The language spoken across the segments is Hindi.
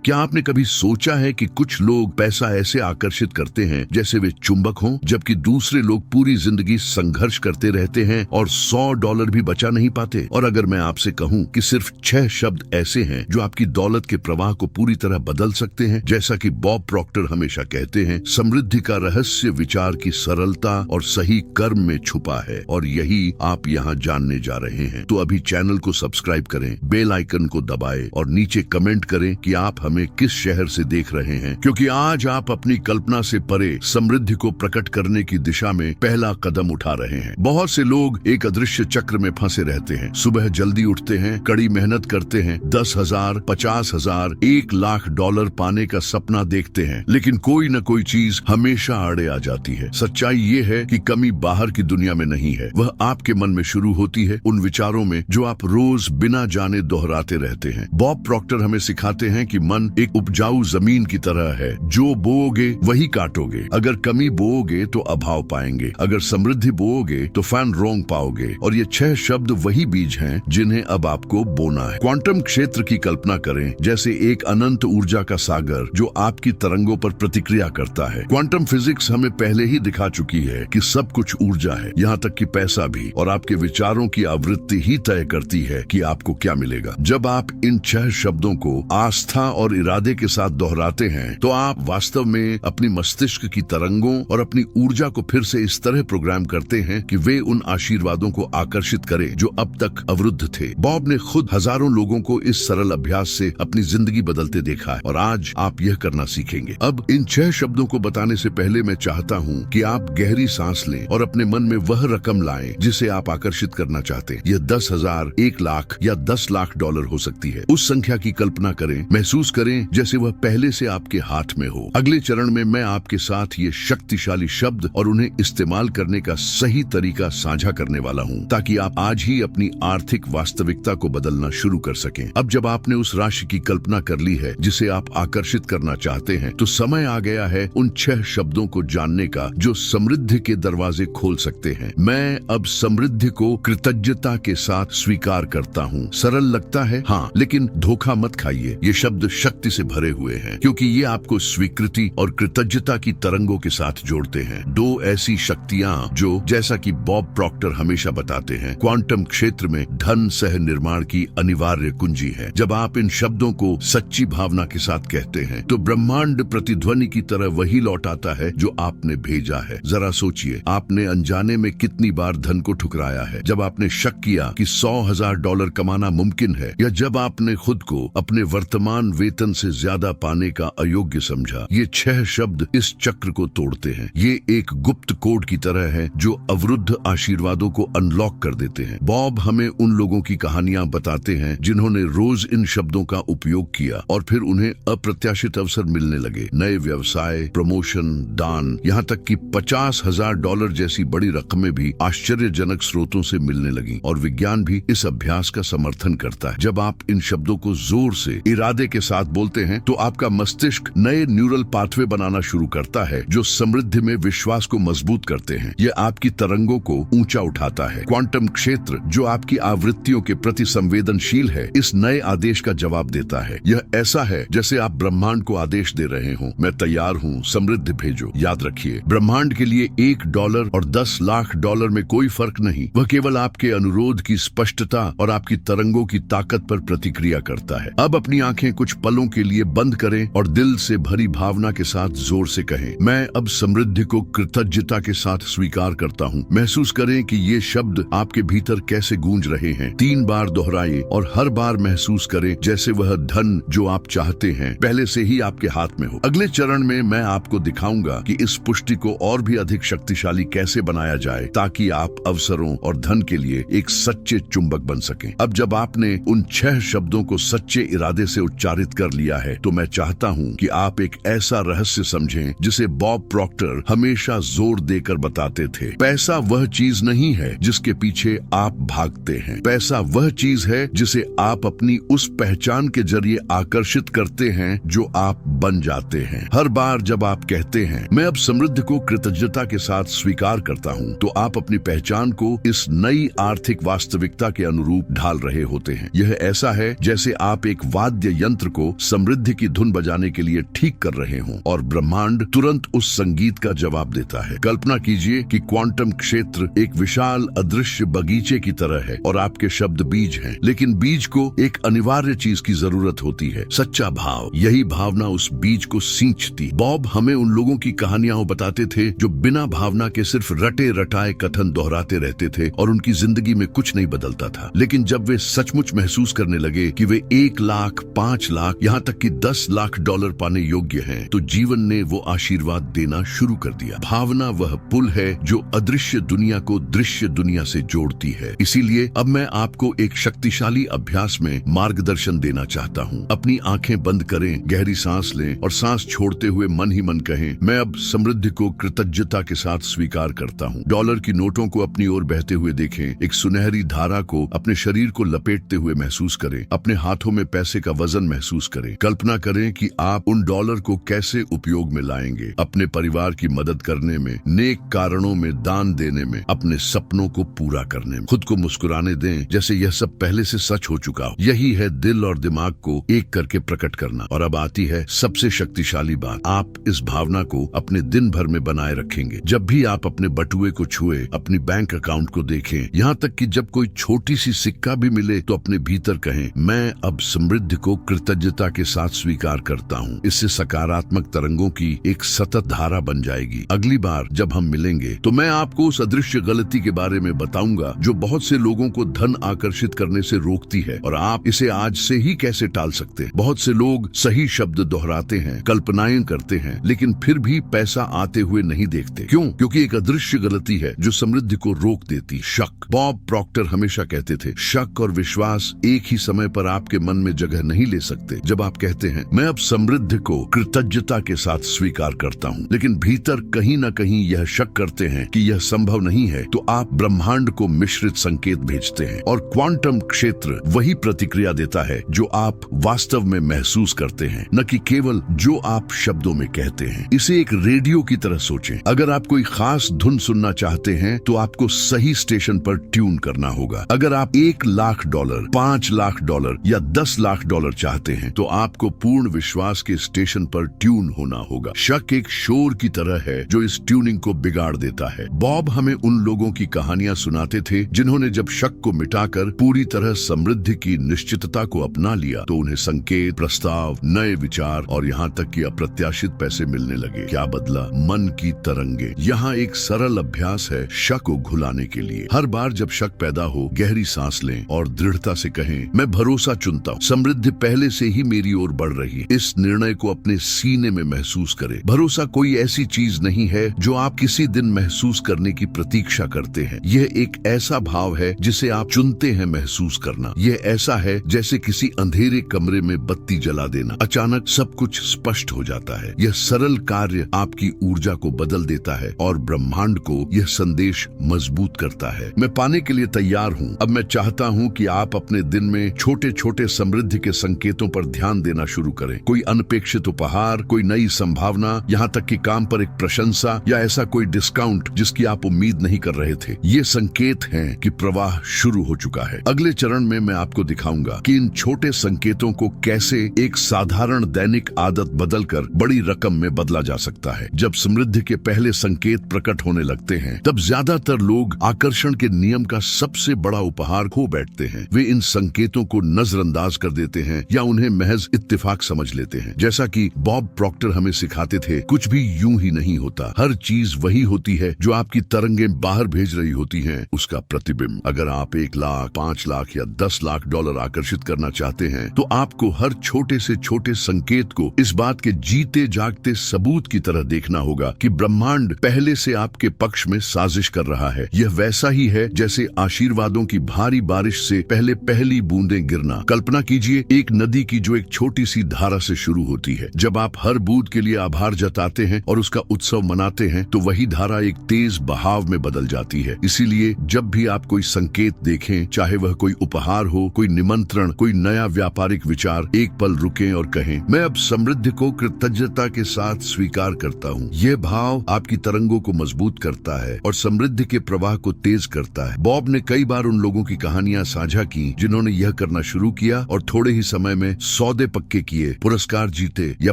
क्या आपने कभी सोचा है कि कुछ लोग पैसा ऐसे आकर्षित करते हैं जैसे वे चुंबक हों, जबकि दूसरे लोग पूरी जिंदगी संघर्ष करते रहते हैं और $100 भी बचा नहीं पाते? और अगर मैं आपसे कहूं कि सिर्फ 6 शब्द ऐसे हैं जो आपकी दौलत के प्रवाह को पूरी तरह बदल सकते हैं, जैसा कि बॉब प्रॉक्टर हमेशा कहते हैं, समृद्धि का रहस्य विचार की सरलता और सही कर्म में छुपा है, और यही आप यहाँ जानने जा रहे हैं। तो अभी चैनल को सब्सक्राइब करें, बेल आइकन को दबाएं और नीचे कमेंट करें कि आप हमें किस शहर से देख रहे हैं, क्योंकि आज आप अपनी कल्पना से परे समृद्धि को प्रकट करने की दिशा में पहला कदम उठा रहे हैं। बहुत से लोग एक अदृश्य चक्र में फंसे रहते हैं। सुबह जल्दी उठते हैं, कड़ी मेहनत करते हैं, 10,000, 50,000, $1,00,000 पाने का सपना देखते हैं, लेकिन कोई न कोई चीज हमेशा आड़े आ जाती है। सच्चाई ये है कि कमी बाहर की दुनिया में नहीं है, वह आपके मन में शुरू होती है, उन विचारों में जो आप रोज बिना जाने दोहराते रहते हैं। बॉब प्रॉक्टर हमें सिखाते हैं कि मन एक उपजाऊ जमीन की तरह है, जो बोओगे वही काटोगे। अगर कमी बोओगे तो अभाव पाएंगे, अगर समृद्धि बोओगे तो फैन रोंग पाओगे। और ये 6 शब्द वही बीज हैं जिन्हें अब आपको बोना है। क्वांटम क्षेत्र की कल्पना करें जैसे एक अनंत ऊर्जा का सागर जो आपकी तरंगों पर प्रतिक्रिया करता है। क्वांटम फिजिक्स हमें पहले ही दिखा चुकी है कि सब कुछ ऊर्जा है, यहाँ तक कि पैसा भी, और आपके विचारों की आवृत्ति ही तय करती है कि आपको क्या मिलेगा। जब आप इन 6 शब्दों को आस्था और इरादे के साथ दोहराते हैं तो आप वास्तव में अपनी मस्तिष्क की तरंगों और अपनी ऊर्जा को फिर से इस तरह प्रोग्राम करते हैं कि वे उन आशीर्वादों को आकर्षित करें जो अब तक अवरुद्ध थे। बॉब ने खुद हजारों लोगों को इस सरल अभ्यास से अपनी जिंदगी बदलते देखा है, और आज आप यह करना सीखेंगे। अब इन 6 शब्दों को बताने से पहले मैं चाहता हूँ कि आप गहरी सांस लें और अपने मन में वह रकम लाएं जिसे आप आकर्षित करना चाहते हैं। यह 10,000, 1,00,000 या $10,00,000 हो सकती है। उस संख्या की कल्पना करें, महसूस करें जैसे वह पहले से आपके हाथ में हो। अगले चरण में मैं आपके साथ ये शक्तिशाली शब्द और उन्हें इस्तेमाल करने का सही तरीका साझा करने वाला हूँ, ताकि आप आज ही अपनी आर्थिक वास्तविकता को बदलना शुरू कर सकें। अब जब आपने उस राशि की कल्पना कर ली है जिसे आप आकर्षित करना चाहते हैं, तो समय आ गया है उन 6 शब्दों को जानने का जो समृद्धि के दरवाजे खोल सकते हैं। मैं अब समृद्धि को कृतज्ञता के साथ स्वीकार करता हूँ। सरल लगता है, हाँ, लेकिन धोखा मत खाइए। ये शब्द शक्ति से भरे हुए हैं, क्योंकि ये आपको स्वीकृति और कृतज्ञता की तरंगों के साथ जोड़ते हैं। 2 ऐसी शक्तियां जो, जैसा कि बॉब प्रॉक्टर हमेशा बताते हैं, क्वांटम क्षेत्र में धन सह निर्माण की अनिवार्य कुंजी है। जब आप इन शब्दों को सच्ची भावना के साथ कहते हैं तो ब्रह्मांड प्रतिध्वनि की तरह वही लौट आता है जो आपने भेजा है। जरा सोचिए, आपने अनजाने में कितनी बार धन को ठुकराया है। जब आपने शक किया कि $100,000 कमाना मुमकिन है, या जब आपने खुद को अपने वर्तमान वेतन से ज्यादा पाने का अयोग्य समझा। ये 6 शब्द इस चक्र को तोड़ते हैं। ये एक गुप्त कोड की तरह है जो अवरुद्ध आशीर्वादों को अनलॉक कर देते हैं। बॉब हमें उन लोगों की कहानियां बताते हैं जिन्होंने रोज इन शब्दों का उपयोग किया और फिर उन्हें अप्रत्याशित अवसर मिलने लगे। नए व्यवसाय, प्रमोशन, दान, यहाँ तक कि $50,000 जैसी बड़ी रकमें भी आश्चर्यजनक स्रोतों से मिलने लगी। और विज्ञान भी इस अभ्यास का समर्थन करता है। जब आप इन शब्दों को जोर से, इरादे के साथ बोलते हैं तो आपका मस्तिष्क नए न्यूरल पाथवे बनाना शुरू करता है जो समृद्धि में विश्वास को मजबूत करते हैं। यह आपकी तरंगों को ऊंचा उठाता है। क्वांटम क्षेत्र जो आपकी आवृत्तियों के प्रति संवेदनशील है, इस नए आदेश का जवाब देता है। यह ऐसा है जैसे आप ब्रह्मांड को आदेश दे रहे हो, मैं तैयार हूँ, समृद्धि भेजो। याद रखिए, ब्रह्मांड के लिए $1 और $10,00,000 में कोई फर्क नहीं। वह केवल आपके अनुरोध की स्पष्टता और आपकी तरंगों की ताकत पर प्रतिक्रिया करता है। अब अपनी आंखें कुछ पलों के लिए बंद करें और दिल से भरी भावना के साथ जोर से कहें, मैं अब समृद्धि को कृतज्ञता के साथ स्वीकार करता हूँ। महसूस करें कि ये शब्द आपके भीतर कैसे गूंज रहे हैं। 3 बार दोहराइए और हर बार महसूस करें जैसे वह धन जो आप चाहते हैं पहले से ही आपके हाथ में हो। अगले चरण में मैं आपको दिखाऊंगा कि इस पुष्टि को और भी अधिक शक्तिशाली कैसे बनाया जाए, ताकि आप अवसरों और धन के लिए एक सच्चे चुंबक बन सकें। अब जब आपने उन 6 शब्दों को सच्चे इरादे से उच्चारित कर लिया है, तो मैं चाहता हूँ कि आप एक ऐसा रहस्य समझें जिसे बॉब प्रॉक्टर हमेशा जोर देकर बताते थे। पैसा वह चीज नहीं है जिसके पीछे आप भागते हैं। पैसा वह चीज है जिसे आप अपनी उस पहचान के जरिए आकर्षित करते हैं जो आप बन जाते हैं। हर बार जब आप कहते हैं, मैं अब समृद्धि को कृतज्ञता के साथ स्वीकार करता हूँ, तो आप अपनी पहचान को इस नई आर्थिक वास्तविकता के अनुरूप ढाल रहे होते हैं। यह ऐसा है जैसे आप एक वाद्य यंत्र को को समृद्धि की धुन बजाने के लिए ठीक कर रहे हों और ब्रह्मांड तुरंत उस संगीत का जवाब देता है। कल्पना कीजिए कि क्वांटम क्षेत्र एक विशाल अदृश्य बगीचे की तरह है और आपके शब्द बीज हैं, लेकिन बीज को एक अनिवार्य चीज की जरूरत होती है, सच्चा भाव। यही भावना उस बीज को सींचती। बॉब हमें उन लोगों की कहानियां बताते थे जो बिना भावना के सिर्फ रटे रटाए कथन दोहराते रहते थे और उनकी जिंदगी में कुछ नहीं बदलता था। लेकिन जब वे सचमुच महसूस करने लगे कि वे 1 लाख, 5 लाख, यहाँ तक कि 10 लाख डॉलर पाने योग्य हैं, तो जीवन ने वो आशीर्वाद देना शुरू कर दिया। भावना वह पुल है जो अदृश्य दुनिया को दृश्य दुनिया से जोड़ती है। इसीलिए अब मैं आपको एक शक्तिशाली अभ्यास में मार्गदर्शन देना चाहता हूँ। अपनी आंखें बंद करें, गहरी सांस लें और सांस छोड़ते हुए मन ही मन कहें, मैं अब समृद्धि को कृतज्ञता के साथ स्वीकार करता हूँ। डॉलर की नोटों को अपनी ओर बहते हुए देखें, एक सुनहरी धारा को अपने शरीर को लपेटते हुए महसूस करें, अपने हाथों में पैसे का वजन महसूस करें। कल्पना करें कि आप उन डॉलर को कैसे उपयोग में लाएंगे, अपने परिवार की मदद करने में, नेक कारणों में दान देने में, अपने सपनों को पूरा करने में। खुद को मुस्कुराने दें जैसे यह सब पहले से सच हो चुका हो। यही है दिल और दिमाग को एक करके प्रकट करना। और अब आती है सबसे शक्तिशाली बात, आप इस भावना को अपने दिन भर में बनाए रखेंगे। जब भी आप अपने बटुए को छुए, अपनी बैंक अकाउंट को देखें, यहाँ तक कि जब कोई छोटी सी सिक्का भी मिले तो अपने भीतर कहें, मैं अब समृद्धि को कृतज्ञता के साथ स्वीकार करता हूँ। इससे सकारात्मक तरंगों की एक सतत धारा बन जाएगी। अगली बार जब हम मिलेंगे तो मैं आपको उस अदृश्य गलती के बारे में बताऊंगा जो बहुत से लोगों को धन आकर्षित करने से रोकती है और आप इसे आज से ही कैसे टाल सकते हैं। बहुत से लोग सही शब्द दोहराते हैं, कल्पनाएं करते हैं, लेकिन फिर भी पैसा आते हुए नहीं देखते। क्यों? क्योंकि एक अदृश्य गलती है जो समृद्धि को रोक देती, शक। बॉब प्रॉक्टर हमेशा कहते थे, शक और विश्वास एक ही समय पर आपके मन में जगह नहीं ले सकते। जब आप कहते हैं, मैं अब समृद्धि को कृतज्ञता के साथ स्वीकार करता हूँ, लेकिन भीतर कहीं न कहीं यह शक करते हैं कि यह संभव नहीं है, तो आप ब्रह्मांड को मिश्रित संकेत भेजते हैं और क्वांटम क्षेत्र वही प्रतिक्रिया देता है जो आप वास्तव में महसूस करते हैं, न कि केवल जो आप शब्दों में कहते हैं। इसे एक रेडियो की तरह सोचें। अगर आप कोई खास धुन सुनना चाहते हैं तो आपको सही स्टेशन पर ट्यून करना होगा। अगर आप 1 लाख डॉलर, 5 लाख डॉलर या 10 लाख डॉलर चाहते हैं तो आपको पूर्ण विश्वास के स्टेशन पर ट्यून होना होगा। शक एक शोर की तरह है जो इस ट्यूनिंग को बिगाड़ देता है। बॉब हमें उन लोगों की कहानियां सुनाते थे जिन्होंने जब शक को मिटाकर पूरी तरह समृद्धि की निश्चितता को अपना लिया तो उन्हें संकेत, प्रस्ताव, नए विचार और यहाँ तक कि अप्रत्याशित पैसे मिलने लगे। क्या बदला? मन की तरंगे। यहाँ एक सरल अभ्यास है शक को घुलाने के लिए। हर बार जब शक पैदा हो, गहरी सांस लें और दृढ़ता से कहें, मैं भरोसा चुनता हूँ, समृद्धि पहले से ही मेरी ओर बढ़ रही है। इस निर्णय को अपने सीने में महसूस करें। भरोसा कोई ऐसी चीज नहीं है जो आप किसी दिन महसूस करने की प्रतीक्षा करते हैं। यह एक ऐसा भाव है जिसे आप चुनते हैं महसूस करना। यह ऐसा है जैसे किसी अंधेरे कमरे में बत्ती जला देना, अचानक सब कुछ स्पष्ट हो जाता है। यह सरल कार्य आपकी ऊर्जा को बदल देता है और ब्रह्मांड को यह संदेश मजबूत करता है, मैं पाने के लिए तैयार हूँ। अब मैं चाहता हूँ कि आप अपने दिन में छोटे छोटे समृद्धि के संकेतों पर ध्यान देना शुरू करें। कोई अनपेक्षित उपहार, कोई नई संभावना, यहाँ तक कि काम पर एक प्रशंसा या ऐसा कोई डिस्काउंट जिसकी आप उम्मीद नहीं कर रहे थे। ये संकेत हैं कि प्रवाह शुरू हो चुका है। अगले चरण में मैं आपको दिखाऊंगा कि इन छोटे संकेतों को कैसे एक साधारण दैनिक आदत बदलकर बड़ी रकम में बदला जा सकता है। जब समृद्धि के पहले संकेत प्रकट होने लगते हैं तब ज्यादातर लोग आकर्षण के नियम का सबसे बड़ा उपहार खो बैठते हैं। वे इन संकेतों को नजरअंदाज कर देते हैं या उन्हें महज इत्तेफाक समझ लेते हैं। जैसा कि बॉब प्रॉक्टर हमें सिखाते थे, कुछ भी यूं ही नहीं होता। हर चीज वही होती है जो आपकी तरंगें बाहर भेज रही होती हैं, उसका प्रतिबिंब। अगर आप 1 लाख, 5 लाख या 10 लाख डॉलर आकर्षित करना चाहते हैं तो आपको हर छोटे से छोटे संकेत को इस बात के जीते जागते सबूत की तरह देखना होगा कि ब्रह्मांड पहले से आपके पक्ष में साजिश कर रहा है। यह वैसा ही है जैसे आशीर्वादों की भारी बारिश से पहले पहली बूंदें गिरना। कल्पना कीजिए एक नदी की जो एक छोटी सी धारा से शुरू होती है। जब आप हर बूंद के लिए आभार जताते हैं और उसका उत्सव मनाते हैं तो वही धारा एक तेज बहाव में बदल जाती है। इसीलिए जब भी आप कोई संकेत देखें, चाहे वह कोई उपहार हो, कोई निमंत्रण, कोई नया व्यापारिक विचार, एक पल रुकें और कहें, मैं अब समृद्धि को कृतज्ञता के साथ स्वीकार करता हूँ। यह भाव आपकी तरंगों को मजबूत करता है और समृद्धि के प्रवाह को तेज करता है। बॉब ने कई बार उन लोगों की कहानियां साझा की जिन्होंने यह करना शुरू किया और थोड़े ही समय में सौदे पक्के किए, पुरस्कार जीते या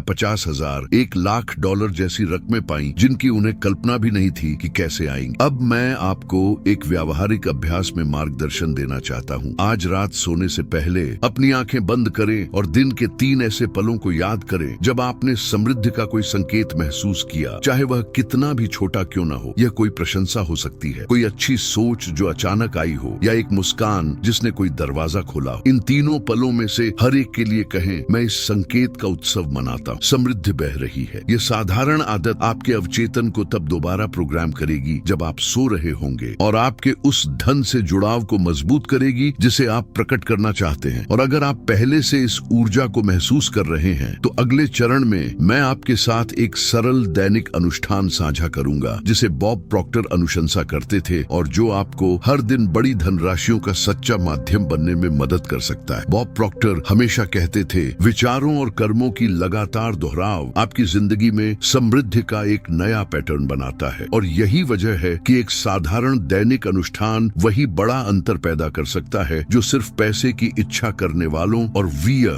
50,000, $1,00,000 जैसी रकमें पाई जिनकी उन्हें कल्पना भी नहीं थी कि कैसे आएंगी। अब मैं आपको एक व्यावहारिक अभ्यास में मार्गदर्शन देना चाहता हूँ। आज रात सोने से पहले अपनी आंखें बंद करें और दिन के 3 ऐसे पलों को याद करें जब आपने समृद्धि का कोई संकेत महसूस किया, चाहे वह कितना भी छोटा क्यों ना हो। यह कोई प्रशंसा हो सकती है, कोई अच्छी सोच जो अचानक आई हो, या एक मुस्कान जिसने कोई दरवाजा खोला हो। इन तीनों पलों में से हर एक के लिए कहें, मैं इस संकेत का उत्सव मनाता हूँ, समृद्धि बह रही है। यह साधारण आदत आपके अवचेतन को तब दोबारा प्रोग्राम करेगी जब आप सो रहे होंगे और आपके उस धन से जुड़ाव को मजबूत करेगी जिसे आप प्रकट करना चाहते हैं। और अगर आप पहले से इस ऊर्जा को महसूस कर रहे हैं तो अगले चरण में मैं आपके साथ एक सरल दैनिक अनुष्ठान साझा करूंगा जिसे बॉब प्रॉक्टर अनुशंसा करते थे और जो आपको हर दिन बड़ी धनराशियों का सच्चा माध्यम बनने में मदद कर सकता है। बॉब प्रॉक्टर हमेशा कहते थे, विचारों और कर्मों की लगातार दोहराव आपकी जिंदगी में समृद्धि का एक नया पैटर्न बनाता है। और यही वजह है कि एक साधारण दैनिक अनुष्ठान वही बड़ा अंतर पैदा कर सकता है जो सिर्फ पैसे की इच्छा करने वालों और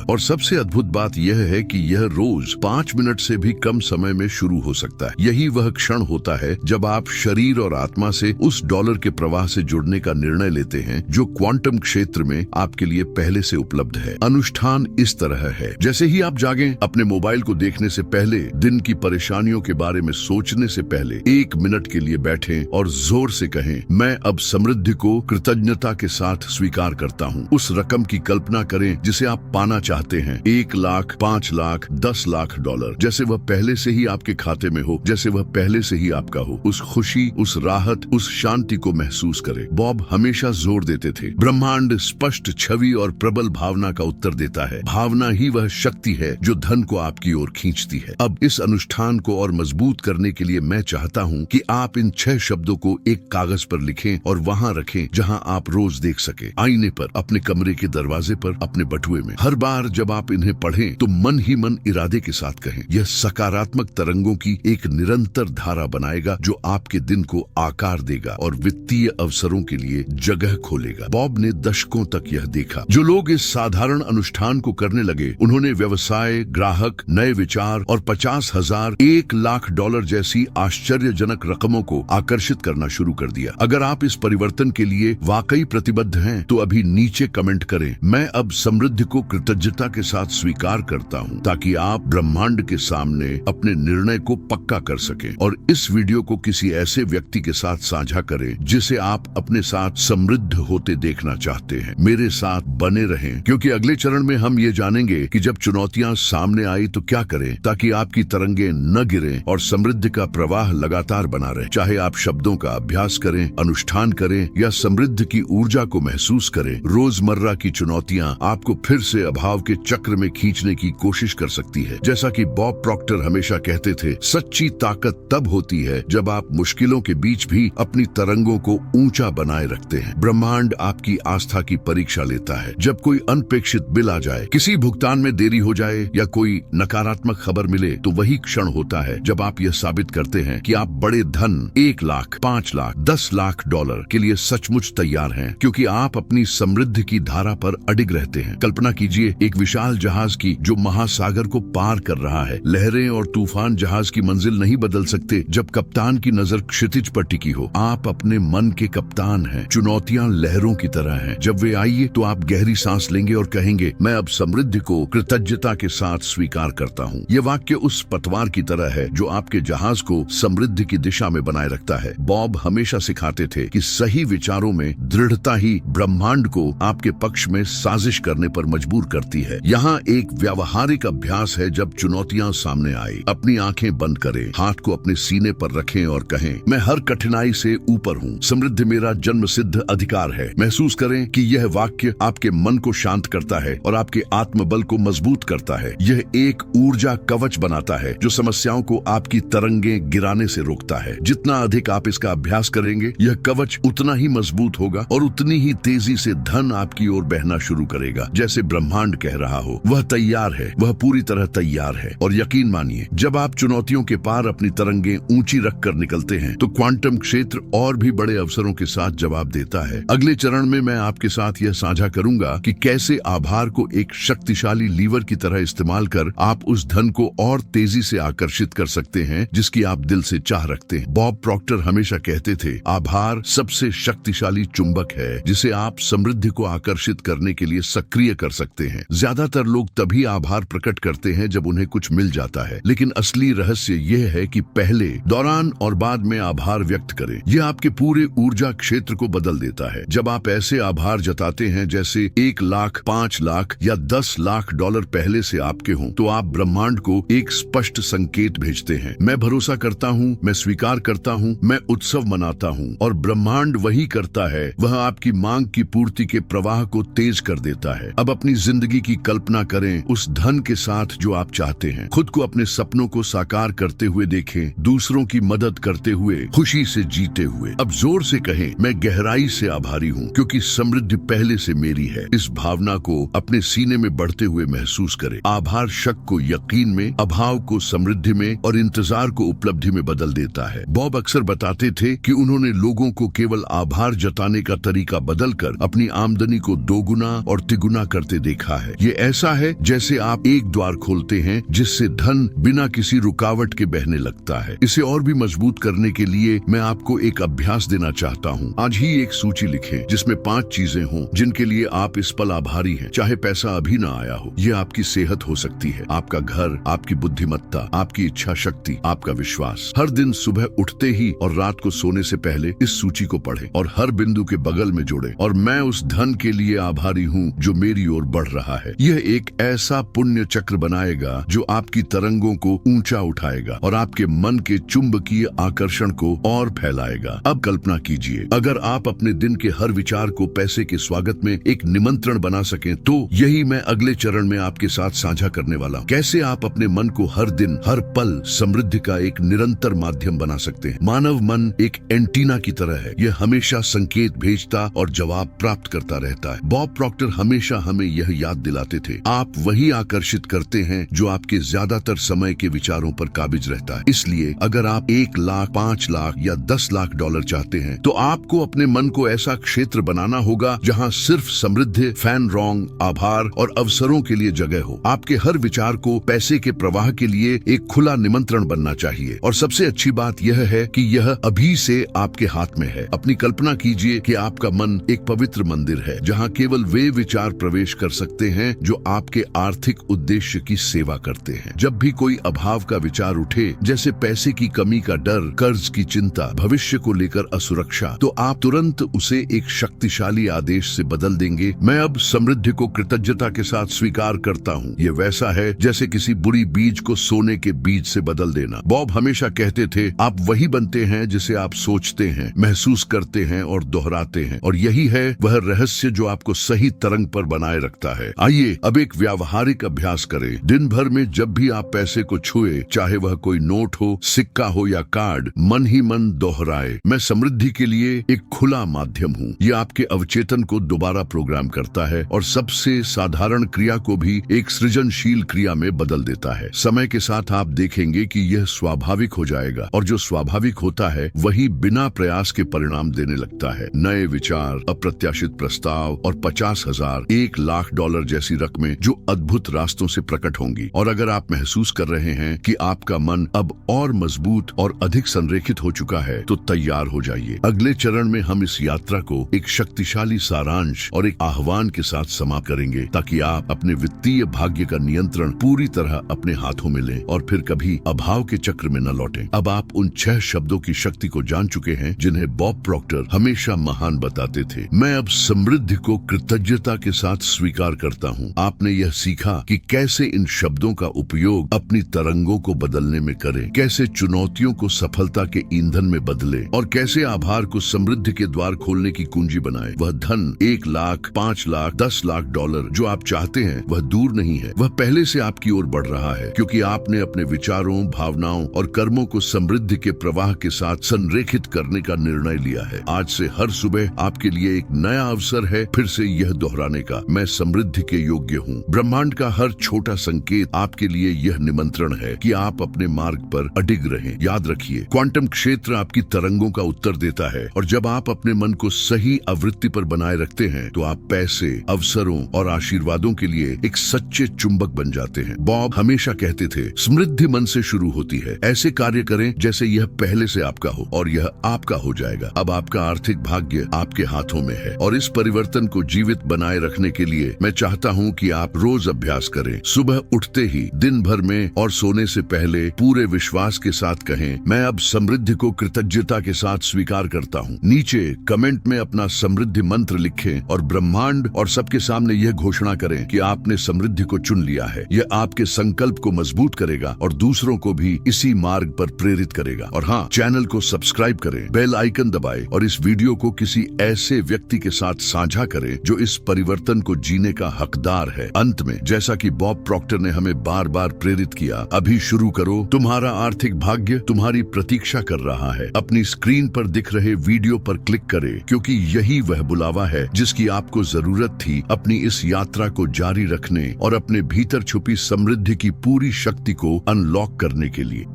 और सबसे अद्भुत बात यह है कि यह रोज 5 मिनट से भी कम समय में शुरू हो सकता है। यही वह क्षण होता है जब आप शरीर और आत्मा से उस डॉलर के प्रवाह से जुड़ने का निर्णय लेते हैं जो क्वांटम क्षेत्र में आपके लिए पहले से उपलब्ध है। अनुष्ठान इस तरह है, जैसे ही आप जागें, अपने मोबाइल को देखने से पहले, दिन की परेशानियों के बारे में सोचने से पहले 1 मिनट के लिए बैठें और जोर से कहें, मैं अब समृद्धि को कृतज्ञता के साथ स्वीकार करता हूँ। उस रकम की कल्पना करें जिसे आप पाना चाहते हैं, 1 लाख, 5 लाख, 10 लाख डॉलर, जैसे वह पहले से ही आपके खाते में हो, जैसे वह पहले से ही आपका हो। उस खुशी, उस राहत, उस शांति को महसूस करें। बॉब हमेशा जोर देते थे, ब्रह्मांड स्पष्ट छवि और प्रबल भावना का उत्तर देता है। भावना ही वह शक्ति है जो धन को आपकी ओर खींचती है। अब इस अनुष्ठान को और मजबूत करने के लिए मैं चाहता हूँ कि आप इन 6 शब्दों को एक कागज पर लिखें और वहाँ रखें जहाँ आप रोज देख सके, आईने पर, अपने कमरे के दरवाजे पर, अपने बटुए में। हर बार जब आप इन्हें पढ़ें तो मन ही मन इरादे के साथ कहें। यह सकारात्मक तरंगों की एक निरंतर धारा बनाएगा जो आपके दिन को आकार देगा और वित्तीय अवसरों के लिए जगह खोलेगा। बॉब ने दशकों तक यह देखा, जो लोग इस साधारण अनुष्ठान को करने लगे उन्होंने व्यवसाय, ग्राहक, नए विचार और 50,000, $1,00,000 जैसी आश्चर्यजनक रकमों को आकर्षित करना शुरू कर दिया। अगर आप इस परिवर्तन के लिए वाकई प्रतिबद्ध हैं तो अभी नीचे कमेंट करें, मैं अब समृद्धि को कृतज्ञता के साथ स्वीकार करता हूं, ताकि आप ब्रह्मांड के सामने अपने निर्णय को पक्का कर सकें। और इस वीडियो को किसी ऐसे व्यक्ति के साथ साझा करें जिसे आप अपने साथ समृद्ध होते देखना चाहते हैं। मेरे साथ बने रहें, क्योंकि अगले चरण में हम ये जानेंगे कि जब चुनौतियां सामने आई तो क्या करें ताकि आपकी तरंगे न गिरें और समृद्धि का प्रवाह लगातार बना रहे। चाहे आप शब्दों का अभ्यास करें, अनुष्ठान करें या समृद्धि की ऊर्जा को महसूस करें, रोजमर्रा की चुनौतियां आपको फिर से अभाव के चक्र में खींचने की कोशिश कर सकती है। जैसा कि बॉब प्रॉक्टर हमेशा कहते थे, सच्ची ताकत तब होती है जब आप मुश्किलों के बीच भी अपनी तरंगों को ऊंचा बनाए रखते हैं। ब्रह्मांड आपकी आस्था की परीक्षा लेता है। जब कोई अनपेक्षित बिल आ जाए, किसी भुगतान में देरी हो जाए या कोई नकारात्मक खबर मिले, तो वही क्षण होता है जब आप यह साबित करते हैं कि आप बड़े धन, 1 लाख, 5 लाख, 10 लाख डॉलर के लिए सचमुच तैयार हैं, क्योंकि आप अपनी समृद्धि की धारा पर अडिग रहते हैं। कल्पना कीजिए एक विशाल जहाज की जो महासागर को पार कर रहा है। लहरें और तूफान जहाज की मंजिल नहीं बदल सकते जब कप्तान की नजर क्षितिज पर टिकी हो। आप अपने मन के कप्तान हैं। चुनौतियां लहरों की तरह हैं। जब वे आइए तो आप गहरी सांस लेंगे और कहेंगे, मैं अब समृद्धि को कृतज्ञता के साथ स्वीकार करता हूँ। यह वाक्य उस पतवार की तरह है जो आपके जहाज को समृद्धि की दिशा में बनाए रखता है। बॉब हमेशा सिखाते थे कि सही विचारों में दृढ़ता ही ब्रह्मांड को आपके पक्ष में साजिश करने पर मजबूर करती है। यहाँ एक व्यावहारिक अभ्यास है। जब चुनौतियां सामने आए, अपनी आंखें बंद करें, हाथ को अपने सीने पर रखें और कहें, मैं हर कठिनाई से ऊपर हूँ, समृद्धि मेरा जन्म सिद्ध अधिकार है। महसूस करें कि यह वाक्य आपके मन को शांत करता है और आपके आत्मबल को मजबूत करता है। यह एक ऊर्जा कवच बनाता है जो समस्याओं को आपकी तरंगे गिराने से रोकता है। जितना अधिक आप इसका अभ्यास करेंगे, यह कवच उतना ही मजबूत होगा और उतनी ही तेजी से धन आपकी ओर बहना शुरू करेगा। जैसे ब्रह्मांड कह रहा हो, वह तैयार है, वह पूरी तरह तैयार है। और यकीन मानिए, जब आप चुनौतियों के पार अपनी तरंगे ऊंची रखकर निकलते हैं तो क्वांटम क्षेत्र और भी बड़े अवसरों के साथ जवाब देता है। अगले चरण में मैं आपके साथ यह साझा करूंगा कि कैसे आभार को एक शक्तिशाली लीवर की तरह इस्तेमाल कर आप उस धन को और तेजी से आकर्षित कर सकते हैं जिसकी आप दिल से चाह रखते हैं। बॉब प्रॉक्टर हमेशा कहते थे, आभार सबसे शक्तिशाली चुंबक है जिसे आप समृद्धि को आकर्षित करने के लिए सक्रिय कर सकते हैं। ज्यादातर लोग तभी आभार प्रकट करते हैं जब उन्हें कुछ मिल जाता है, लेकिन असली रहस्य यह है कि पहले, दौरान और बाद में आभार व्यक्त करें। यह आपके पूरे ऊर्जा क्षेत्र को बदल देता है। जब आप ऐसे आभार जताते हैं जैसे 1 लाख, 5 लाख या 10 लाख डॉलर पहले से आपके हों, तो आप ब्रह्मांड को एक स्पष्ट संकेत भेजते हैं। मैं भरोसा करता हूँ, मैं स्वीकार करता हूँ, मैं उत्सव मनाता हूँ, और ब्रह्मांड वही करता है। वह आपकी मांग की पूर्ति के प्रवाह को तेज कर देता है। अब अपनी जिंदगी की कल्पना करें उस धन के साथ जो आप चाहते हैं। खुद को अपने सपनों को साकार करते हुए देखें, दूसरों की मदद करते हुए, खुशी से जीते हुए। अब जोर से कहें, मैं गहराई से आभारी हूँ क्योंकि समृद्धि पहले से मेरी है। इस भावना को अपने सीने में बढ़ते हुए महसूस करें। आभार शक को यकीन में, अभाव को समृद्धि में और इंतजार को उपलब्धि में बदल देता है। बॉब अक्सर बताते थे कि उन्होंने लोगों को केवल आभार जताने का तरीका बदलकर अपनी आमदनी को दोगुना और तिगुना करते देखा है। ये ऐसा है जैसे आप एक द्वार खोलते हैं जिससे धन बिना किसी रुकावट के बहने लगता है। इसे और भी मजबूत करने के लिए मैं आपको एक अभ्यास देना चाहता हूँ। आज ही एक सूची लिखें जिसमें 5 चीजें हों जिनके लिए आप इस पल आभारी हैं, चाहे पैसा अभी ना आया हो। ये आपकी सेहत हो सकती है, आपका घर, आपकी बुद्धिमत्ता, आपकी इच्छा शक्ति, आपका विश्वास। हर दिन सुबह उठते ही और रात को सोने से पहले इस सूची को पढ़ें और हर बिंदु के बगल में जोड़ें, और मैं उस धन के लिए आभारी हूँ जो मेरी ओर बढ़ रहा है। यह एक ऐसा पुण्य चक्र बनाएगा जो आपकी तरंगों को ऊंचा उठाएगा और आपके मन के चुंबकीय आकर्षण को और फैलाएगा। अब कल्पना कीजिए, अगर आप अपने दिन के हर विचार को पैसे के स्वागत में एक निमंत्रण बना सकें, तो यही मैं अगले चरण में आपके साथ साझा करने वाला हूँ। कैसे आप अपने मन को हर दिन, हर पल समृद्धि का एक निरंतर माध्यम बना सकते हैं। मानव मन एक एंटीना की तरह है, यह हमेशा संकेत भेजता और जवाब प्राप्त करता रहता है। बॉब प्रॉक्टर हमेशा हमें यह याद दिलाते थे, आप वही आकर्षित करते हैं जो आपके ज्यादातर समय के विचारों पर काबिज रहता है। इसलिए अगर आप 1 लाख, 5 लाख या 10 लाख डॉलर चाहते हैं, तो आपको अपने मन को ऐसा क्षेत्र बनाना होगा जहां सिर्फ समृद्धि, फैन रॉन्ग, आभार और अवसरों के लिए जगह हो। आपके हर विचार को पैसे के प्रवाह के लिए एक खुला निमंत्रण बनना चाहिए। और सबसे अच्छी बात यह है कि यह अभी से आपके हाथ में है। अपनी कल्पना कीजिए कि आपका मन एक पवित्र मंदिर है जहां केवल वे विचार प्रवेश कर सकते हैं जो आपके आर्थिक उद्देश्य की सेवा करते हैं। जब भी कोई अभाव का विचार उठे, जैसे पैसे की कमी का डर, कर्ज की चिंता, भविष्य को लेकर असुरक्षा, तो आप तुरंत उसे एक शक्तिशाली आदेश से बदल देंगे। मैं अब समृद्धि को कृतज्ञता के साथ स्वीकार करता हूँ। ये वैसा है जैसे किसी बुरी बीज को सोने के बीज से बदल देना। बॉब हमेशा कहते थे, आप वही बनते हैं जिसे आप सोचते हैं, महसूस करते हैं और दोहराते हैं, और यही है वह रहस्य जो आपको सही तरंग पर बनाए रखता है। आइए अब एक व्यावहारिक अभ्यास करें। दिन भर में जब भी आप पैसे को छुए, चाहे वह कोई नोट हो, सिक्का हो या कार्ड, मन ही मन दोहराए, मैं समृद्धि के लिए एक खुला माध्यम हूँ। ये आपके अवचेतन को दोबारा प्रोग्राम करता है और सबसे साधारण क्रिया को भी एक सृजनशील क्रिया में बदल देता है। समय के साथ आप देखेंगे कि यह स्वाभाविक हो जाएगा, और जो स्वाभाविक होता है वही बिना प्रयास के परिणाम देने लगता है। नए विचार, अप्रत्याशित प्रस्ताव और 50,000, 1 लाख डॉलर जैसी रकमें जो अद्भुत रास्तों से प्रकट होंगी। और अगर आप महसूस कर रहे हैं कि आपका मन अब और मजबूत और अधिक संरेखित हो चुका है, तो तैयार हो जाइए। अगले चरण में हम इस यात्रा को एक शक्तिशाली सारांश और एक आह्वान के साथ समाप्त करेंगे, ताकि आप अपने वित्तीय भाग्य का नियंत्रण पूरी तरह अपने हाथों में लें और फिर कभी अभाव के चक्र में न लौटें। अब आप उन 6 शब्दों की शक्ति को जान चुके हैं जिन्हें बॉब प्रॉक्टर हमेशा महान बताते थे। मैं अब समृद्धि को कृतज्ञता के साथ स्वीकार करता हूँ। आपने यह सीखा कि कैसे इन शब्दों का उपयोग अपनी तरंगों को बदलने में करें, कैसे चुनौतियों को सफलता के ईंधन में बदले, और कैसे आभार को समृद्धि के द्वार खोलने की कुंजी बनाए। वह धन 1 लाख, 5 लाख, 10 लाख डॉलर जो आप चाहते हैं, वह दूर नहीं है, वह पहले से आपकी ओर बढ़ रहा है, क्योंकि आपने अपने विचारों, भावनाओं और कर्मों को समृद्धि के प्रवाह के साथ संरेखित करने का निर्णय लिया है। आज से हर सुबह आपके लिए एक नया अवसर है फिर से यह दोहराने का, मैं समृद्धि के योग्य हूँ। ब्रह्मांड का हर छोटा संकेत आपके लिए यह निमंत्रण है कि आप अपने मार्ग पर अडिग रहें। याद रखिए, क्वांटम क्षेत्र आपकी तरंगों का उत्तर देता है, और जब आप अपने मन को सही आवृत्ति पर बनाए रखते हैं, तो आप पैसे, अवसरों और आशीर्वादों आशीर्वादों के लिए एक सच्चे चुंबक बन जाते हैं। बॉब हमेशा कहते थे, समृद्धि मन से शुरू होती है। ऐसे कार्य करें जैसे यह पहले से आपका हो और यह आपका हो जाएगा। अब आपका आर्थिक भाग्य आपके हाथों में है और इस परिवर्तन को जीवित बनाए रखने के लिए मैं चाहता हूं कि आप रोज अभ्यास करें। सुबह उठते ही, दिन भर में और सोने से पहले पूरे विश्वास के साथ कहें, मैं अब समृद्धि को कृतज्ञता के साथ स्वीकार करता हूं। नीचे कमेंट में अपना समृद्धि मंत्र लिखें और ब्रह्मांड और सबके सामने यह घोषणा करें कि आपने समृद्धि को चुन लिया है। यह आपके संकल्प को मजबूत करेगा और दूसरों को भी इसी मार्ग पर प्रेरित करेगा। और हाँ, चैनल को सब्सक्राइब करें, बेल आइकन दबाएं और इस वीडियो को किसी ऐसे व्यक्ति के साथ साझा करें जो इस परिवर्तन को जीने का हकदार है। अंत में, जैसा कि बॉब प्रॉक्टर ने हमें बार बार प्रेरित किया, अभी शुरू करो। तुम्हारा आर्थिक भाग्य तुम्हारी प्रतीक्षा कर रहा है। अपनी स्क्रीन पर दिख रहे वीडियो पर क्लिक करें, क्योंकि यही वह बुलावा है जिसकी आपको जरूरत थी अपनी इस यात्रा को जारी रखने और अपने भीतर छुपी समृद्धि की पूरी शक्ति को अनलॉक करने के लिए।